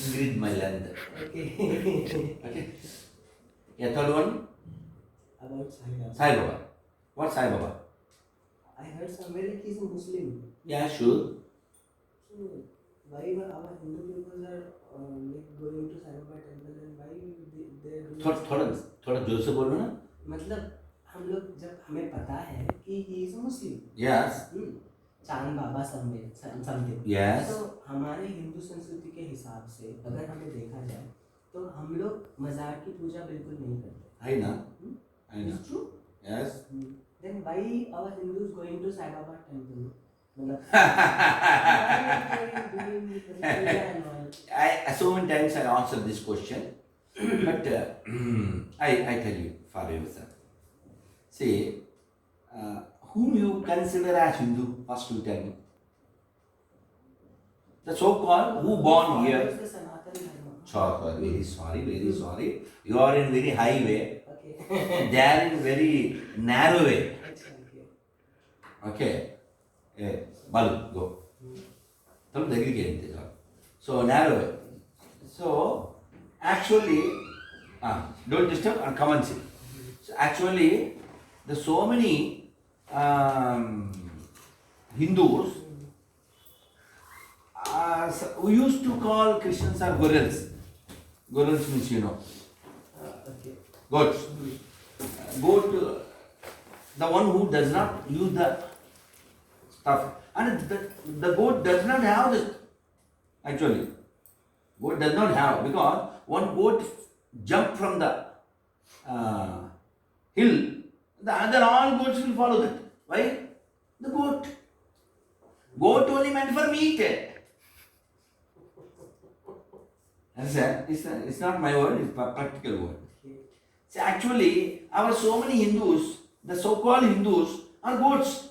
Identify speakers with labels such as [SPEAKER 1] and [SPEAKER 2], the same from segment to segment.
[SPEAKER 1] Increase my length. Okay. Yeah, third one.
[SPEAKER 2] About Sai Baba.
[SPEAKER 1] Sai Baba. What Sai Baba?
[SPEAKER 2] I heard somewhere like he's a Muslim.
[SPEAKER 1] Yeah, sure.
[SPEAKER 2] So why our Hindu people are like going to Sai Baba temple and why they are doing?
[SPEAKER 1] थोड़ा जोर से बोलो ना.
[SPEAKER 2] मतलब हम लोग जब हमें पता है कि he is a Muslim.
[SPEAKER 1] Yes.
[SPEAKER 2] चांद बाबा समथिंग.
[SPEAKER 1] Yes.
[SPEAKER 2] तो हमारे हिंदू संस्कृति के हिसाब से अगर हमें देखा जाए तो हम लोग मज़ार की पूजा बिल्कुल नहीं करते.
[SPEAKER 1] I know. I know.
[SPEAKER 2] It's true.
[SPEAKER 1] Yes.
[SPEAKER 2] Then why our Hindus going to Sai Baba temple?
[SPEAKER 1] So many times I answered this question, but I tell you for yourself. See, whom you consider as Hindu? First you tell me. The so-called who born here. Very sorry. You are in very high way. They are in very narrow way. Okay. Balu, go. So narrow way. So actually, don't disturb and come and see. So actually, there's so many Hindus. We used to call Christians are gorils. Gorils means goats. Goat, the one who does not use the stuff. And the goat does not have this. Actually, goat does not have, because one goat jump from the hill, the other all goats will follow that. Why? The goat. Goat only meant for meat. Understand? It's not my word, it's a practical word. See, actually, our so many Hindus, the so-called Hindus, are goats.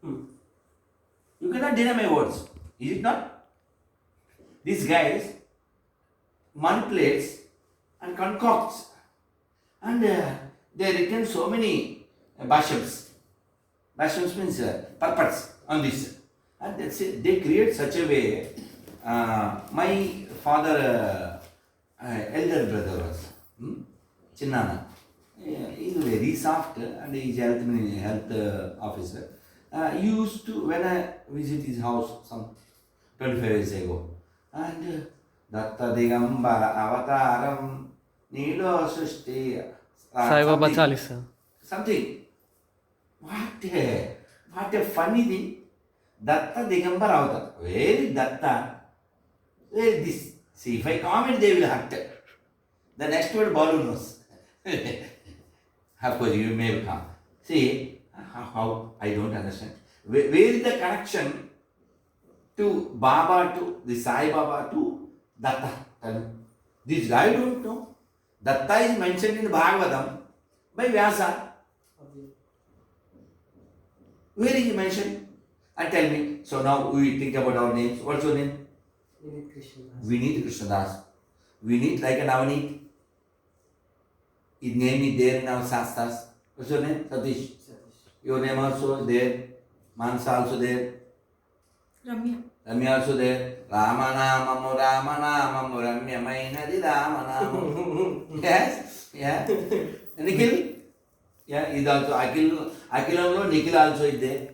[SPEAKER 1] You cannot deny my words. Is it not? These guys manipulates and concocts, and they written so many bhashyams. Bhashyams means purports on this, and that's it. They create such a way. My father, elder brother was Chinnana. He is very soft and he is health officer. He used to, when I visit his house some 25 years ago, and Datta Digambara Avataram Nilo Sushti
[SPEAKER 3] Sai Baba Chalisa.
[SPEAKER 1] Something. What a funny thing. Datta Digambara Avatar. Where is Datta? Where is this? See, if I comment, they will hurt. The next word, Balu knows. Of course, you may come. See, how I don't understand. Where is the connection to Baba, to the Sai Baba, to Datta? This guy don't know. Datta is mentioned in Bhagavatam by Vyasa. Where is he mentioned? And tell me. So now we think about our names. What's your name? Vineet Krishnadas. Vineet like an Navneet. His name is there in our Shastras. What's your name? Satish. Your name also there. Mansa also there. Ramya also there. Ramanamamu Ramya Mainadi Ramanamamu. Yes? Yeah. Nikhil? Yeah, is also Akhil also, Nikhil also is there.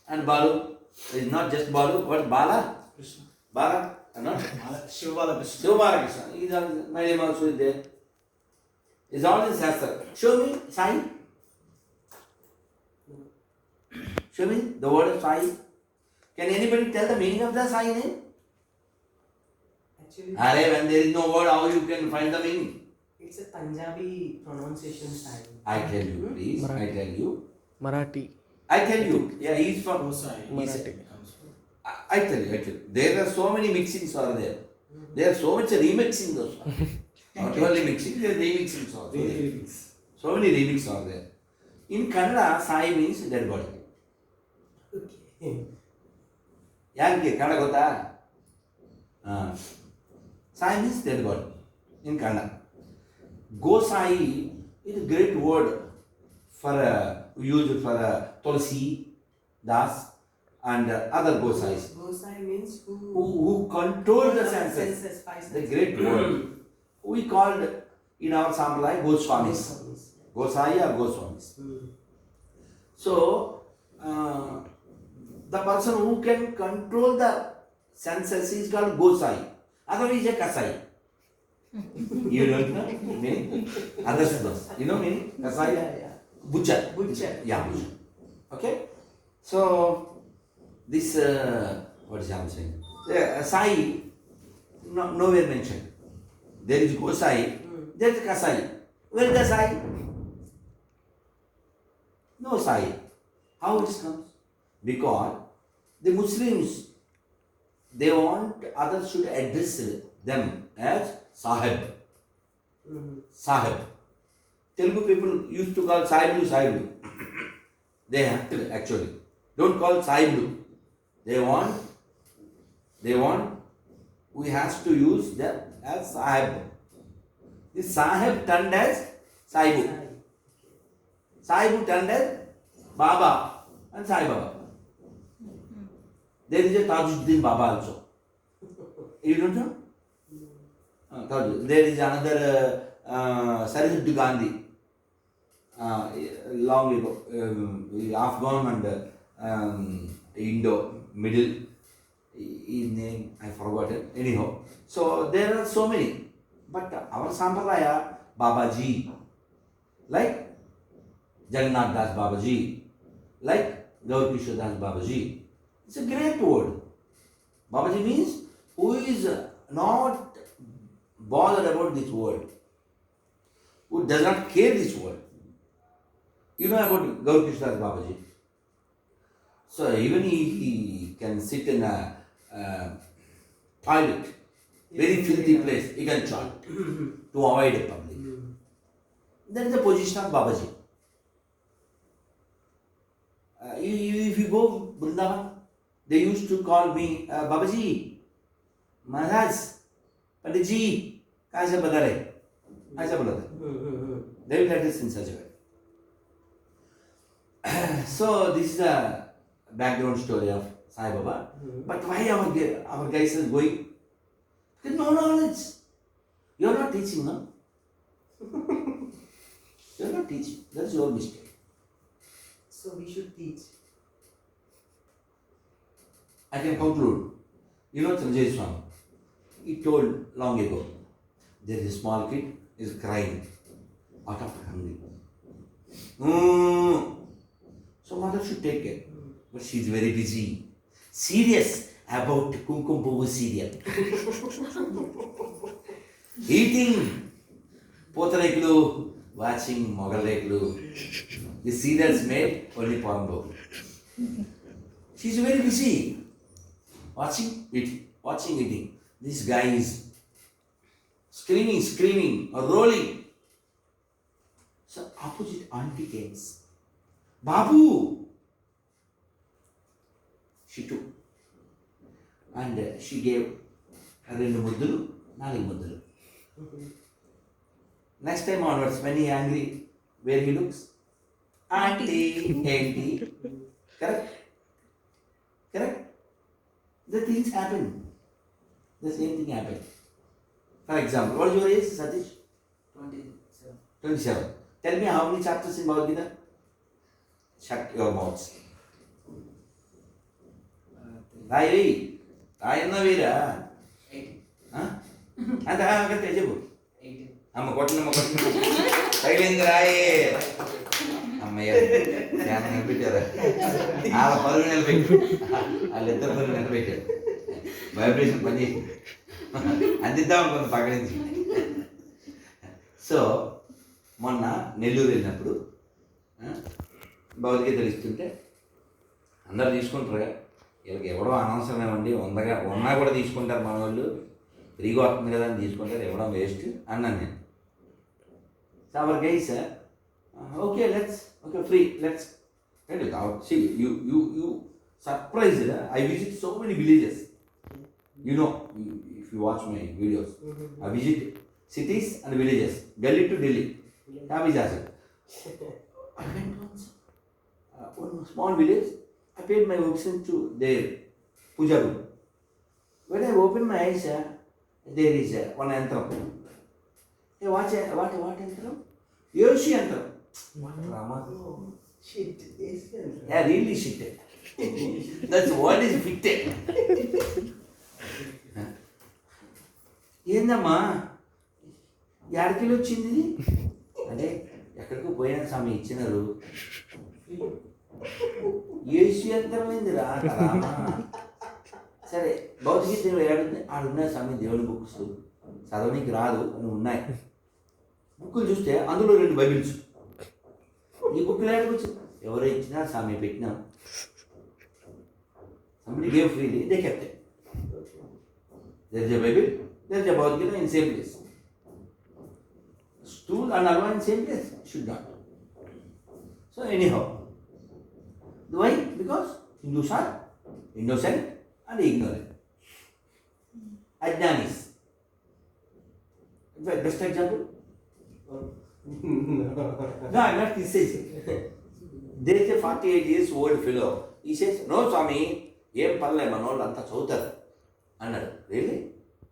[SPEAKER 1] And Balu is not just Balu, but Bala? Krishna. Bala? Not?
[SPEAKER 4] Shivabala Krishna.
[SPEAKER 1] Shivabala Krishna. My name also is there. It's all in Shastra. Show me Sai. Show me the word of Sai. Can anybody tell the meaning of the Sai name?
[SPEAKER 2] Actually,
[SPEAKER 1] When there is no word, how you can find the meaning?
[SPEAKER 2] it's a Punjabi pronunciation style.
[SPEAKER 1] I tell you, please.
[SPEAKER 3] Marathi.
[SPEAKER 1] I tell you.
[SPEAKER 3] Marathi.
[SPEAKER 1] I tell you. Yeah, he is from.
[SPEAKER 3] Marathi.
[SPEAKER 1] I tell you. There are so many mixings are there. There are so much remixing also. Not only mixing, there are remixings also. So many remixes are there. In Kannada, Sai means dead body.
[SPEAKER 2] Okay.
[SPEAKER 1] Yanke, Kannada gota? Sai means dead body in Kannada. Gosai is a great word for used for Tulsi Das, and other Gosais
[SPEAKER 2] Gosai means
[SPEAKER 1] who control the senses.
[SPEAKER 2] Five
[SPEAKER 1] The
[SPEAKER 2] senses.
[SPEAKER 1] great word. We called in our Sampradaya Goswamis.
[SPEAKER 2] Goswamis.
[SPEAKER 1] Gosai or Goswamis. So, the person who can control the senses is called Gosai. Otherwise, a Kasai. You don't know meaning? Others knows. You know meaning? Kasai?
[SPEAKER 2] Yeah.
[SPEAKER 1] Butcher.
[SPEAKER 2] Butcher.
[SPEAKER 1] Yeah, butcher. Okay? So, this, what is I saying? Sai, nowhere mentioned. There is Gosai, there is Kasai. Where is the Sai? No Sai. How it comes? Because the Muslims, they want others should address them as Sahib. Sahib. Telugu people used to call Sahibu Sahibu. They have to actually. Don't call Sahibu. They want, we has to use them as Sahib. This Sahib turned as Sahibu. Sahibu turned as Baba and Sai Baba. There is a Tajuddin Baba also. You don't know? There is another Sarihud Gandhi. Long ago, Afghan and Indo, middle, his name I forgotten. Anyhow, so there are so many. But our Sampradaya, Babaji, like Jagannath Das Babaji, like Gaur Kishore Das Babaji. It's a great word. Babaji means who is not bothered about this world, who does not care this world. You know about Gaur Kishore Das Babaji. So even he can sit in a toilet, very filthy place, he can chant to avoid the public. That is the position of Babaji. If you go Vrindavan, they used to call me Babaji, Maharaj, Panditji, kaise badare? Kaise badare? They will address in such a way. So this is the background story of Sai Baba. But why our guys is going? There is no knowledge. You are not teaching, no? You are not teaching. That is your mistake.
[SPEAKER 2] So we should teach.
[SPEAKER 1] I can conclude. You know Sanjay Swami? He told long ago, there is a small kid is crying out of hunger. So mother should take care. But she is very busy. Serious about Kumkum Puvu serial. Eating Potareklu, watching Mogaleklu. The serials made only Pornbo. She is very busy. Watching eating. This guy is screaming, or rolling. So opposite auntie came. Babu! She took. And she gave Rendu Muddulu, Nalu Muddulu. Next time onwards, when he is angry, where he looks? Auntie. Correct? Correct? The things happen. The same thing happened. For example, what is your age, Satish?
[SPEAKER 2] 27.
[SPEAKER 1] 27. Tell me how many chapters in Bhagavad Gita? Shut your mouths. Rai, Rayana Veera.
[SPEAKER 2] 18.
[SPEAKER 1] And I am going to
[SPEAKER 2] 18.
[SPEAKER 1] అమ్మ కొట్టినమ్మ తగిలింది రాయి అమ్మయ్య ధ్యానం నిలబెట్టారా వాళ్ళ పరుగు నిలబెట్టు వాళ్ళిద్దరు పరుగు నిలబెట్టారు వైబ్రేషన్ పని అందిద్దాం అనుకుంది పక్క నుంచి. సో మొన్న నెల్లూరు వెళ్ళినప్పుడు భగవద్గీతలు ఇస్తుంటే అందరు తీసుకుంటారు. వీళ్ళకి ఎవడో అనవసరం ఏమండి ఉన్నా కూడా తీసుకుంటారు మన వాళ్ళు, ఫ్రీగా వస్తుంది కదా అని తీసుకుంటారు, ఇవ్వడం వేస్ట్ అన్నాను నేను. So our guys okay, free, let's get it out. See, you surprised. I visit so many villages. You know, if you watch my videos, I visit cities and villages, Delhi to Delhi. I went once, one small village. I paid my obeisance to their puja room. When I opened my eyes, there is one antram. Hey, what antram? Yoshi antram. What Rama?
[SPEAKER 2] Oh, shit. Asian.
[SPEAKER 1] Yeah, really shit. That's what is fitted. ఏందమ్మా యాడికెళ్ళి వచ్చింది ఇది? అంటే ఎక్కడికి పోయినా స్వామి ఇచ్చినారు. AC యంత్రమైందిరా Rama. సరే భౌతికీతలో ఏడుంది ఆడున్నాయి స్వామి దేవుని బుక్స్ చదవనికి రాదు అని ఉన్నాయి. బుక్కులు చూస్తే అందులో 2 బైబిల్స్. ఈ బుక్లు ఏడుకొచ్చు ఎవరో ఇచ్చినా స్వామి పెట్టినాం. Somebody gave freely, they kept it. There is a Bible, there is a Bhagavad Gita in same place. Stool and alwa in same place should not. So anyhow, why? Because Hindus are innocent and ignorant. Ajnanis. Best example? No, I'm not saying. There is a 48 years old fellow. He says, no Swami, ఏం పర్లే మనోళ్ళు అంతా చదువుతారు అన్నాడు. Really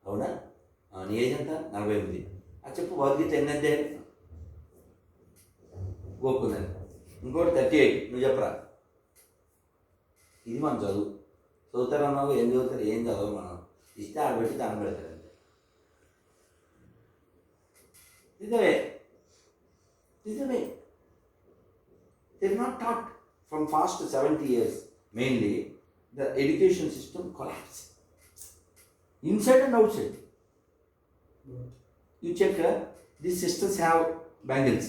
[SPEAKER 1] అవునా? నీ age ఎంత? 48. చెప్పు భగవద్గీత ఎన్ని అధ్యాయం? గోక్కున్నాను. ఇంకోటి 38. నువ్వు చెప్పరా? ఇది మనం చదువుతారన్నావు. ఏం చదువుతారు? ఏం చదవవు మనం. ఇస్తే ఆడబెట్టి దాన్ని పెడతారు. నిజమే. They are not taught from past 70 years mainly. The education system collapsed inside and outside. You check, these sisters have bangles.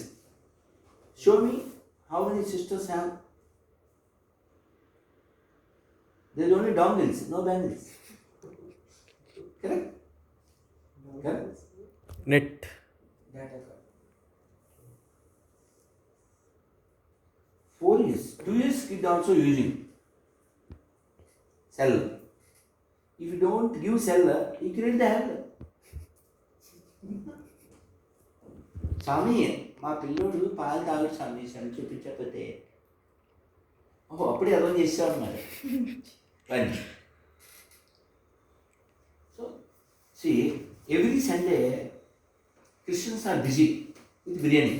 [SPEAKER 1] Show me how many sisters have. There is only dongles, no bangles. Correct? Correct?
[SPEAKER 3] Net.
[SPEAKER 2] That I got.
[SPEAKER 1] 4 years, 2 years kid also using cell. If you don't give cell, you create the hell. స్వామి మా పిల్లోడు పాలు తాగుడు స్వామి అని చూపించకపోతే ఓహో అప్పుడే అర్థం చేస్తాడు మరి. So see every Sunday Christians are busy with biryani.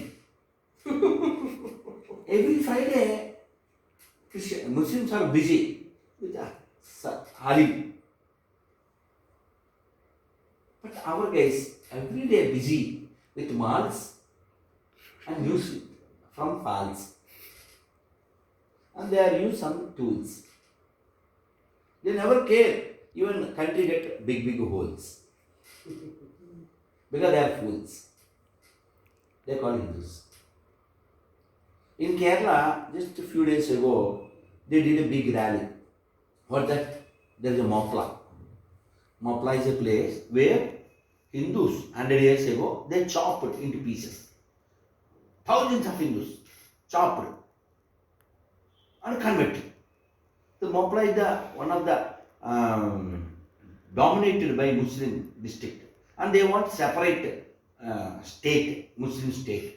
[SPEAKER 1] Every Friday, Muslims are busy with Hali. But our guys every day busy with malls and news from falls. And they are use some tools. They never care. Even country get big holes. Because they are fools. They call Hindus. In Kerala, just a few days ago, they did a big rally. What that? There is a Mopla. Mopla is a place where Hindus 100 years ago, they chopped it into pieces. Thousands of Hindus chopped and converted. The Mopla is one of the dominated by Muslim district, and they want separate state, Muslim state.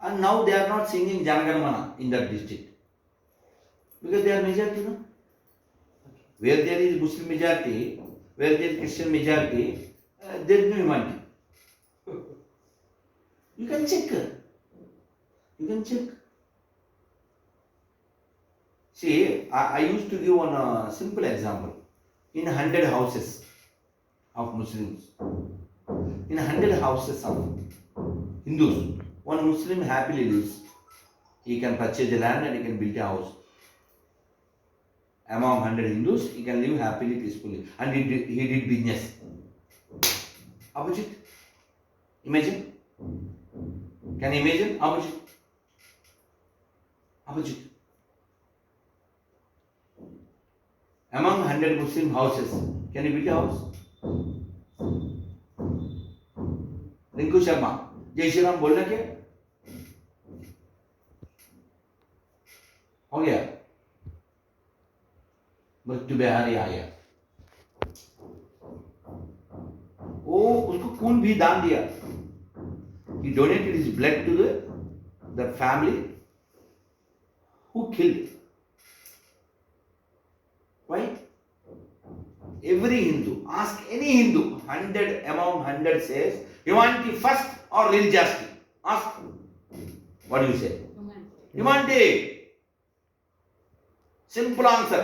[SPEAKER 1] And now they are not singing Janaganamana in that district. Because they are majority, no? Where there is Muslim majority, where there is Christian majority, there is no humanity. You can check. See, I used to give one simple example. In 100 houses of Muslims, in 100 houses of Hindus, one Muslim happily lives. He can purchase the land and he can build a house. Among 100 Hindus, he can live happily, peacefully. And he did business. Opposite? Imagine? Can you imagine? Opposite. Among 100 Muslim houses, can you build a house? Rinku Sharma, जय श्री राम बोलना क्या हो गया? मृत्यु बिहारी आया, वो उसको खून भी दान दिया. He donated his blood to the family who killed Every Hindu, ask any Hindu, 100 among 100 says, humanity first or religiosity? Ask. What do you say? Humanity. Simple answer.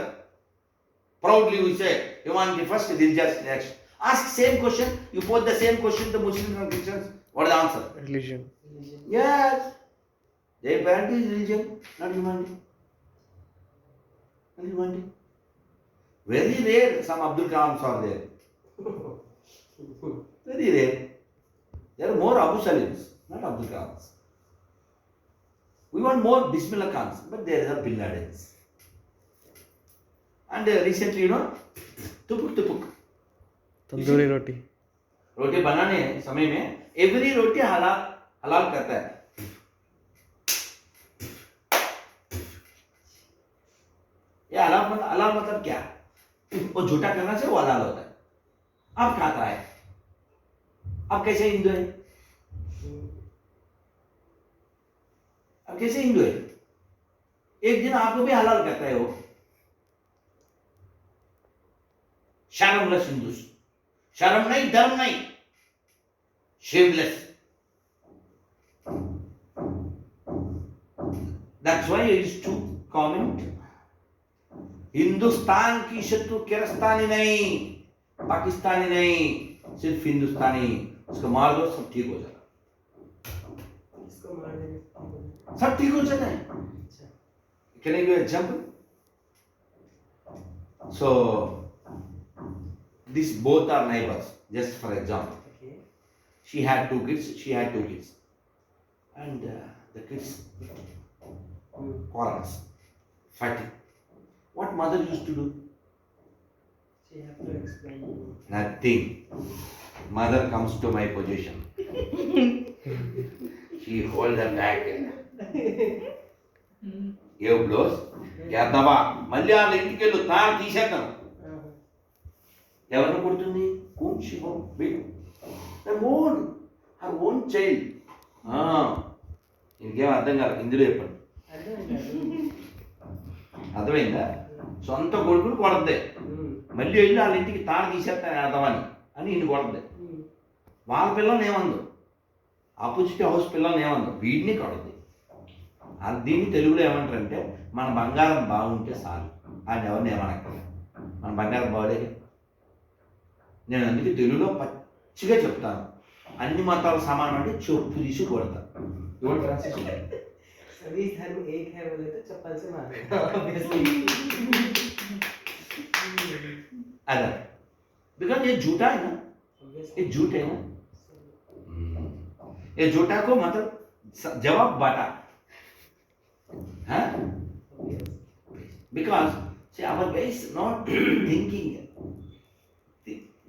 [SPEAKER 1] Proudly we say, humanity first, religiosity next. Ask same question, you pose the same question to Muslims and Christians. What is the answer?
[SPEAKER 3] Religion.
[SPEAKER 2] Religion.
[SPEAKER 1] Yes. Their parent is religion, not humanity. Not humanity. Very rare some Abdul Kalams are there. Very rare. There are more Abu Salims, not Abdul Kalams. We want more Bismillah Khans, but there are Bin Ladens. And recently, tupuk.
[SPEAKER 3] Tandoori रोटी.
[SPEAKER 1] रोटी बनाने समय में every रोटी हलाल करता है. ये हलाल मतलब क्या? वो झूठा करना से वो हलाल होता है. अब खाता है. अब कैसे हिंदू है? अब कैसे हिंदू है? एक दिन आपको भी हलाल करता है वो. शर्मलेस हिंदू. शर्म नहीं, धर्म नहीं. Shameless. That's why I used to comment. Hindustan की शत्रु किरस्तानी नहीं, पाकिस्तानी नहीं, सिर्फ हिंदुस्तानी. उसको मार दो, सब ठीक हो जाएगा.
[SPEAKER 2] इसको मार देंगे.
[SPEAKER 1] सब ठीक हो जाता है. Can I give an example? So, these both are neighbors. Just for example,
[SPEAKER 2] Okay.
[SPEAKER 1] she had two kids. And the kids quarrels, fighting. What mother used to do?
[SPEAKER 2] She have to explain.
[SPEAKER 1] Nothing. Mother comes to my position. She hold her back. Give blows. Yadava. మళ్ళీ వాళ్ళ ఇంటికి వెళ్ళు, తాను తీసేద్దాం. ఎవరిని కొడుతుంది? Her own child. ఇంకేం అర్థం కాదు, ఇందులో చెప్పండి. అర్థమైందా? సొంత కొడుకుని కొడద్దే, మళ్ళీ వెళ్ళి వాళ్ళ ఇంటికి తాను తీసేస్తాను అర్థమని అని ఇన్ని కొడద్దే. వాళ్ళ పిల్లల్ని ఏమందు, ఆపోజిట్ హౌస్ పిల్లల్ని ఏమందు, వీడిని కొడద్ది. దీన్ని తెలుగులో ఏమంటారంటే, మన బంగారం బాగుంటే చాలు, ఆయన ఎవరిని ఏమనక్కర్లేదు. మన బంగారం బాగులే. నేను అందుకే తెలుగులో పచ్చిగా చెప్తాను, అన్ని మతాలు సమానం అంటే చెప్పు తీసి కొడతా.
[SPEAKER 2] सभी धर्म एक है बोले तो चप्पल से मारेगा ऑब्वियसली.
[SPEAKER 1] अगर बिकॉज ये झूठा है ना, ये झूठ है ना. ये झूठा को मतलब जवाब बांटा. Because see our ways not thinking,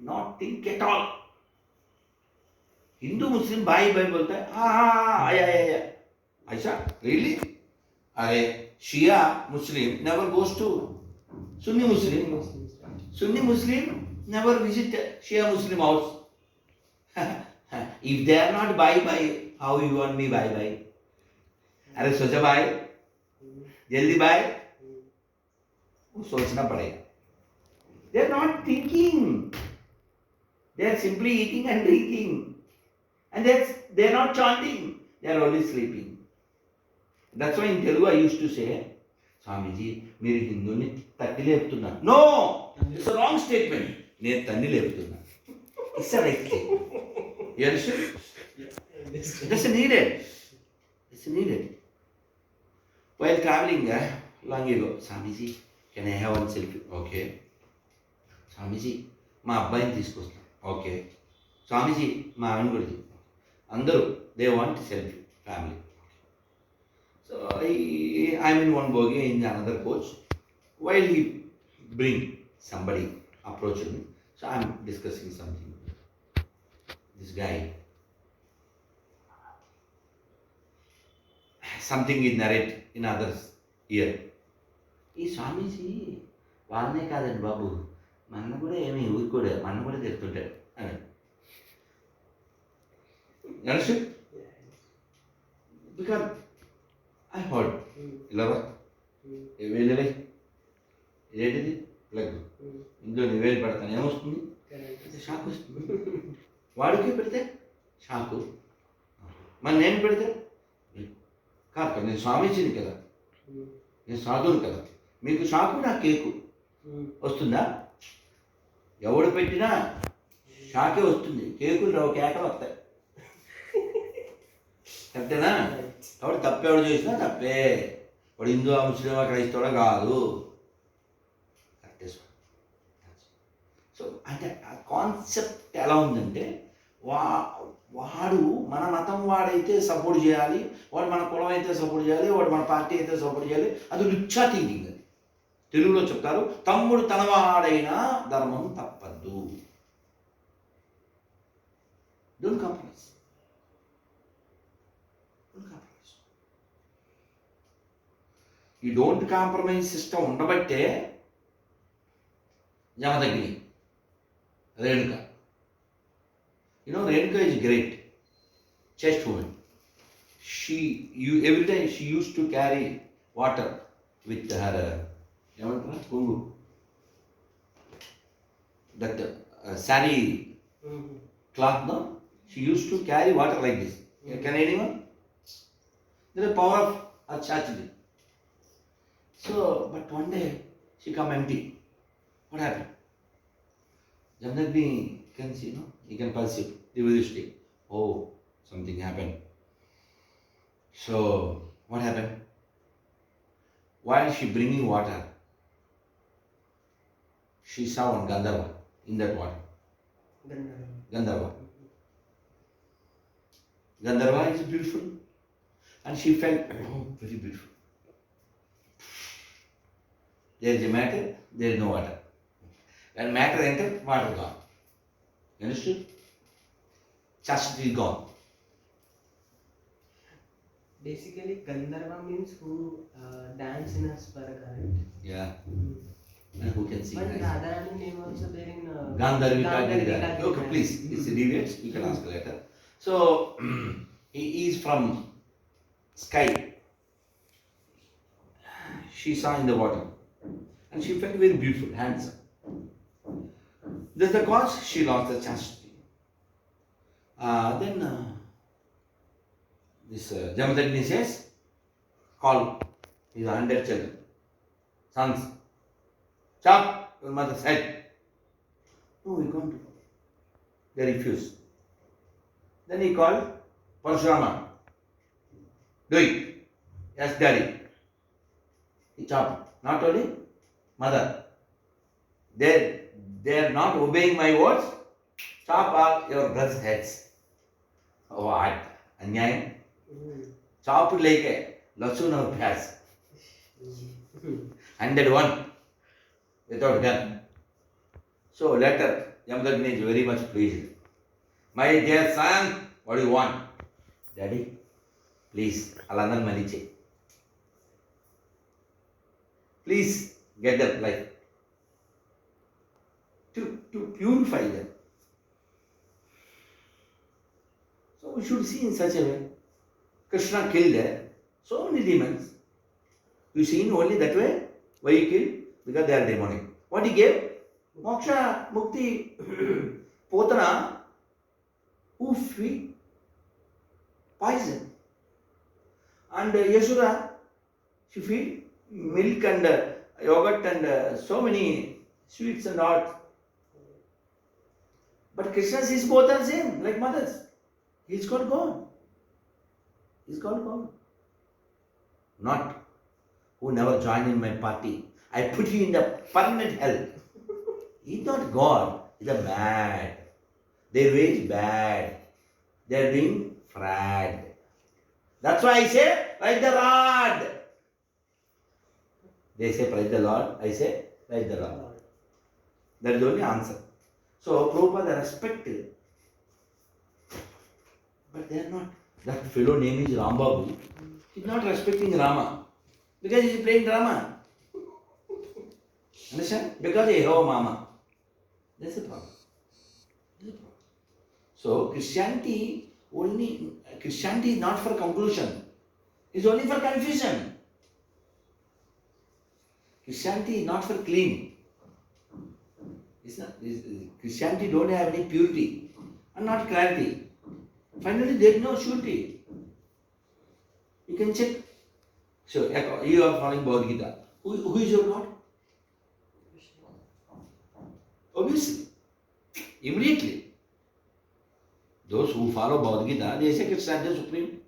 [SPEAKER 1] not think at all. Hindu Muslim भाई भाई बोलता है, हाँ आया ऐसा रियली. अरे शिया मुस्लिम never goes to Sunni Muslim never visit Shia Muslim house. If they are not bye, how you want me bye? अरे सोचा भाई जल्दी बाय, वो सोचना पड़ेगा. They are not thinking. They are simply eating and drinking. And they are not chanting. They are only sleeping. That's why in Telugu I used to say, Swamiji, మీరు హిందువుని తట్టి లేపుతున్నారు. No! It's a wrong statement. నేను తన్ని లేపుతున్నాను. It's a right thing. You understand? That's needed. It's needed. While traveling long ago, Swamiji, can I have one selfie? Okay. Swamiji, మా అబ్బాయిని తీసుకొస్తాను. Okay. స్వామీజీ మా ఆవిడ కూడా అందరూ they want selfie family. So I'm in one bogie in another coach. While he bring somebody approach me, so I'm discussing something. This guy something is narrate in others year. ఈ స్వామీజీ వాళ్ళనే కాదండి బాబు, మన కూడా ఏమి ఊరుకోడు, మన కూడా చెప్తుంటాడు అని. Understood? Because I heard, ఇలా ఏంటిది లెగ్ ఇందులో నేను వేలు పెడతాను ఏమొస్తుంది?
[SPEAKER 2] Correct.
[SPEAKER 1] షాక్ వస్తుంది. వాడికి పెడితే షాకు, మరి నేను పెడితే కాదు కదా, నేను స్వామీజీని కదా, నేను సాధువుని కదా, మీకు షాకు నా కేకు వస్తుందా? ఎవడు పెట్టినా షాకే వస్తుంది, కేకులు రావు, కేకలు వస్తాయి. కరెక్టేనా? కాబట్టి తప్పెవడు చేసినా తప్పే. వాడు హిందూ ముస్లిం క్రైస్తవుడా కాదు. కరెక్టే. సో అంటే ఆ కాన్సెప్ట్ ఎలా ఉందంటే వాడు మన మతం వాడైతే సపోర్ట్ చేయాలి, వాడు మన కులం అయితే సపోర్ట్ చేయాలి, వాడు మన పార్టీ అయితే సపోర్ట్ చేయాలి. అది లుచ్చా థింకింగ్. అది తెలుగులో చెప్తారు, తమ్ముడు తనవాడైనా ధర్మం తప్పద్దు. Don't compromise. ఈ డోంట్ కాంప్రమైజ్ సిస్టమ్ ఉండబట్టే Jamadagni, Renuka. Renuka is great, chaste woman. Every time she used to carry water with her kungu. That sari cloth, no? She used to carry water like this. Can anyone? There is power of Chachidi. So, but one day she come empty. What happened? Jamdagni can see, no? He can perceive the Vidishti. Oh, something happened. So, what happened? While she bringing water, she saw one Gandharva in that water. Gandharva. Gandharva is beautiful. And she felt, oh, very beautiful. There is a matter, there is no water. When matter entered, water gone. You understood? Chastity is gone.
[SPEAKER 2] Basically, Gandharva means who dance in a spara, correct?
[SPEAKER 1] Yeah. And who can sing
[SPEAKER 2] But
[SPEAKER 1] nice.
[SPEAKER 2] Radharani name also there in
[SPEAKER 1] Gandharvika.
[SPEAKER 2] Gandharvika.
[SPEAKER 1] Okay, please. It's deviates. You can ask later. So, he is from sky. She saw in the water. And she felt very beautiful, handsome. That's the cause she lost the chastity. Then this Jamadagni says, call his 100 children, sons, chop your mother's head. No, we can't do. They refused. Then he called Parshurama. Do it. Yes, daddy. He chopped. Not only mother. They are not obeying my words. Chop all your brothers' heads. What? Anyayam? Chop like a lasun or piyaz. 101 without gun. So later, Jamadagni is very much pleased. My dear son, what do you want? Daddy, please, Alanan Maniche. Please get them life. To purify them. So we should see in such a way. Krishna killed so many demons. You see only that way? Why he killed? Because they are demonic. What he gave? Moksha, Mukti, Potana, who feed poison. And Yasura, she feed milk and yogurt and so many sweets and all. But Krishna sees both are same, like mothers. He's got God. He's got God. Not who never join in my party. I put you in the permanent hell. He's not God. He's a mad. Their way is bad. They're being fraud. That's why I say, like the rod. They say, praise the Lord. I say, praise the Lord. That is the only answer. So, Prabhupada respected. But they are not. That fellow name is Rambabu. He's not respecting Rama. Because he's playing drama. Understand? Because he have mama. That's the problem. So, Christianity is not for conclusion. It's only for confusion. Christianity is not for clean. Christianity don't have any purity and not clarity. Finally, there is no surety. You can check. So, you are following Bhagavad Gita. Who is your God? Obviously. Immediately. Those who follow Bhagavad Gita, they say Krishna is the supreme.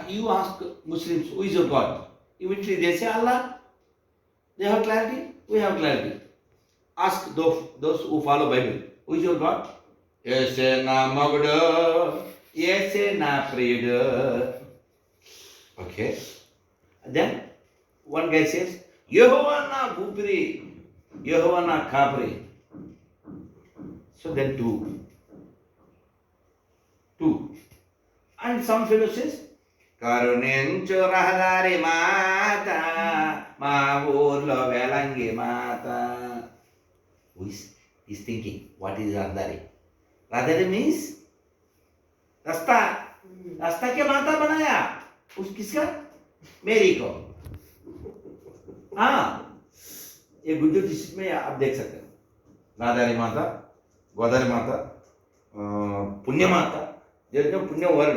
[SPEAKER 1] You ask Muslims, who is your God? Immediately they say Allah. They have clarity, we have clarity. Ask those who follow Bible, who is your God? Yes, na magda, yes, na prayed. Okay. Then one guy says, Yehovah na gupri, Yehovah na kapri. So then two. And some fellow says, Karunenchu rahadari mata, ma urlo velangi mata. Who is thinking, what is rahadari? Rahadari means रास्ता के माता बनाया उस किसका? मेरी को. हाँ, ये गुंटूर डिस्ट्रिक्ट में आप देख सकते हैं. राधारी माता, गोदावरी माता, पुण्य माता, जो पुण्य वर्ड,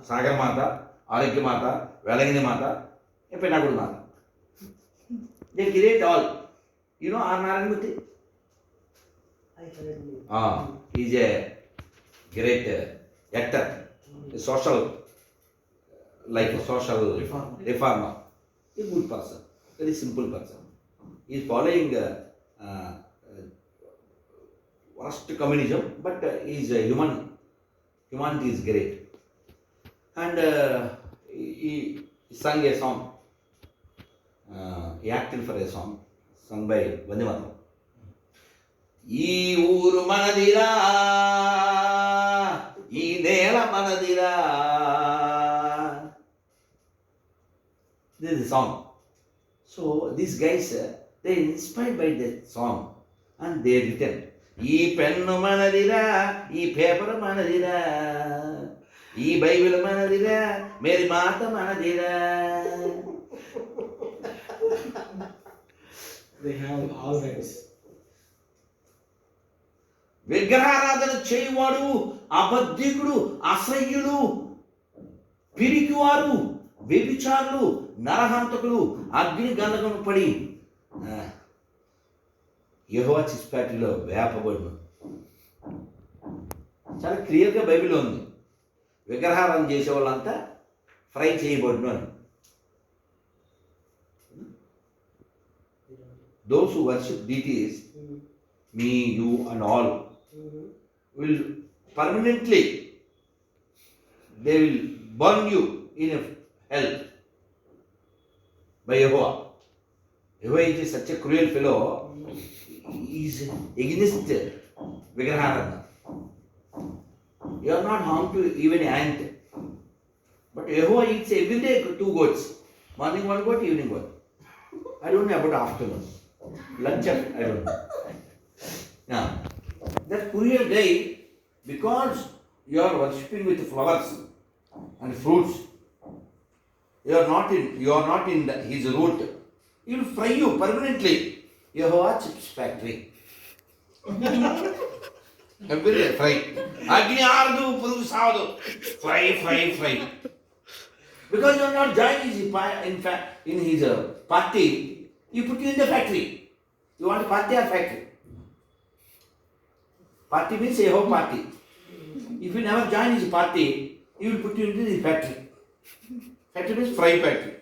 [SPEAKER 1] सागर माता, आरोग्य माता, वेलंगिनी माता, ये पेनागुड़ माता. They create all. You know R. Narayan Murthy?
[SPEAKER 2] I heard you.
[SPEAKER 1] He is a great actor, a social reformer. A good person, very simple person. He is following worst communism, but he is a humanity is great. And he sang a song. He acted for a song sung by Vande Mataram. Ee uru manadira, ee nela manadira. This is the song. So these guys, they inspired by that song and they written, ee pennu manadira, ee paper manadira, ee Bible manadira, meri mata manadira.
[SPEAKER 2] They have all rights.
[SPEAKER 1] విగ్రహారాధన చేయవాడు అబద్ధికుడు, అసహ్యుడు, పిరికివారు, వ్యభిచారులు, నరహంతకులు అగ్ని గంధకం పడి యెహోవా చిస్పాటిలో వేపబడును. చాలా క్లియర్గా బైబిల్లో ఉంది. విగ్రహారాధన చేసే వాళ్ళంతా ఫ్రై చేయబడును అని. Those who worship deities, me, you and all, will permanently, they will burn you in a hell by Yehovah. Yehovah is such a cruel fellow, he is against Vigraharadhana. You are not harmed to even an ant. But Yehovah eats every day 2 goats. Morning 1 goat, evening 1. I don't know about afternoon. Lunch, I don't know. Now, that cruel guy, because you are worshipping with flowers and fruits, you are not in his root, he will fry you permanently. Yehovah chips factory. Every day fry. Agni ardu purugu savadu. Fry. Because you are not joining in his party, he put you in the factory. You want party or factory? Party means a whole party. If you never join his party, he will put you into the factory. Factory means fry factory.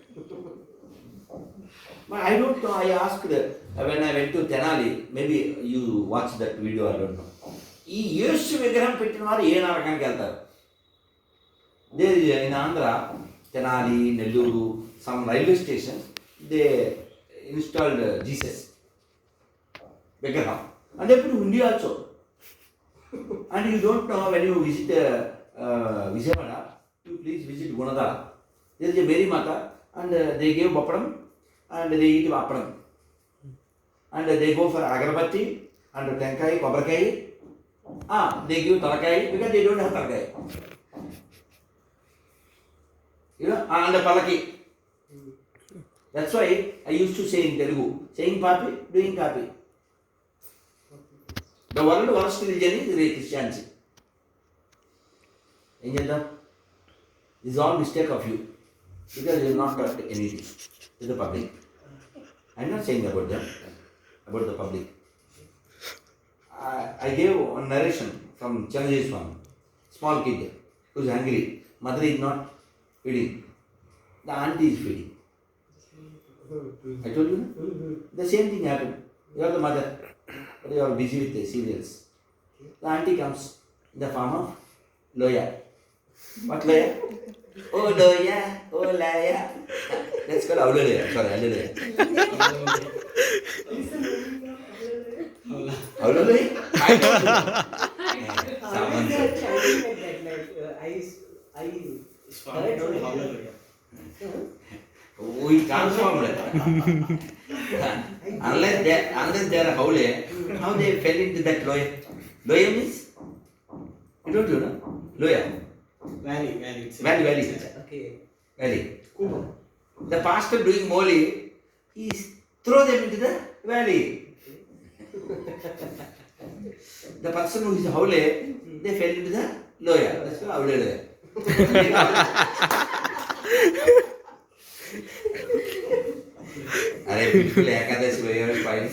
[SPEAKER 1] But I don't know, I asked when I went to Tenali, maybe you watched that video, I don't know. ఈ యేసు విగ్రహం పెట్టిన వారు ఏ నరకానికి వెళ్తారు? There is in Andhra, Tenali, Nelluru, some railway stations, they installed Jesus vigraham. And they put hundi also. And you don't know, when you visit Vijayawada, you please visit Gunadala. There is a Mary Mata, and they give Bappadam, and they eat Bappadam. And they go for Agarbatti, and Tenkai, Kobrakai. They give Talakai, because they don't have Talakai. You know, and the Palaki. That's why I used to say in Telugu, saying papi, doing papi. The world worst religion is Christianity. ఏం చేద్దాం? This is all mistake of you because you have not taught anything to the public. I am not saying about them, about the public. I gave one narration from Chandraji Swami. Small kid who is hungry. Mother is not feeding. The auntie is feeding. I told you, no? The same thing happened. You are the mother, but you are busy with the cereals. The auntie comes in the form of loya. What loya? Oh loya, oh laya. That's called avloya. Sorry, avloya. Avloya? I don't know. Someone said.
[SPEAKER 2] Chanting like that, I
[SPEAKER 4] Swami told hallelujah.
[SPEAKER 1] We transformed it. unless they are holy, how they fell into that loya? Loya means? You don't know? Loya.
[SPEAKER 4] Valley.
[SPEAKER 1] Valley.
[SPEAKER 2] Okay.
[SPEAKER 1] Valley. The pastor doing moli, he throw them into the valley. The person who is holy, they fell into the loya. That's why avloya. अरे बिल्कुल एकादशी वगैरह fine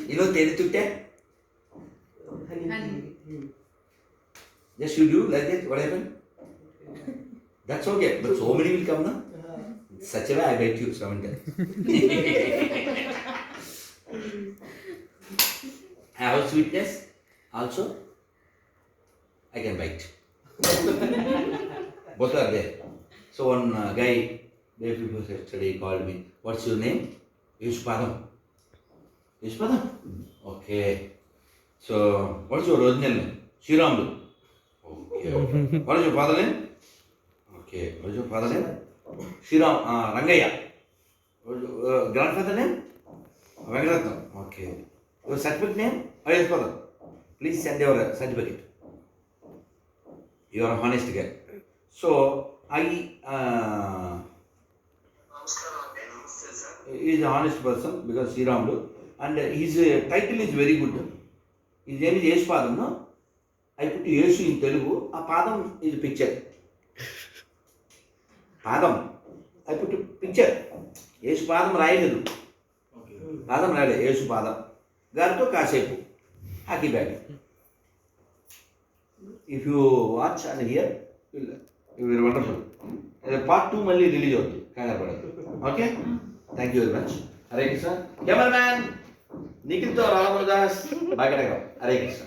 [SPEAKER 1] you know तेरे तुट्टे
[SPEAKER 2] Honey.
[SPEAKER 1] just you do like that what happened that's okay but so many will come now such a way I bet you some time I have sweetness also I can bite both are there. So one guy, day before yesterday, called me. What's your name? Yushpadam. Yushpadam? Okay. So, what's your original name? Shiramlu. Okay. What is your father name? Okay. What is your father name? Shiram, Rangaya. What is your grandfather name? Venkaratnam. Okay. Your certificate name? Yushpadam. Please send your certificate. You are a honest guy. So, he is an honest person because Sri Ramlu and his title is very good. His name is Yeshpadam, no? I put Yeshu in Telugu. A Padam is a picture. Padam. I put a picture. Yeshpadam Raidu.
[SPEAKER 4] Okay.
[SPEAKER 1] Padam Raidu. Yeshpadam. Garto Kasepu. Haki bag. If you watch and hear, it will be wonderful. Part 2 mali release అవుతుంది కంగారు పడదు okay thank you very much Hare Krishna cameraman నిఖిల్తో రామదాస్ బాగా హరే కృష్ణ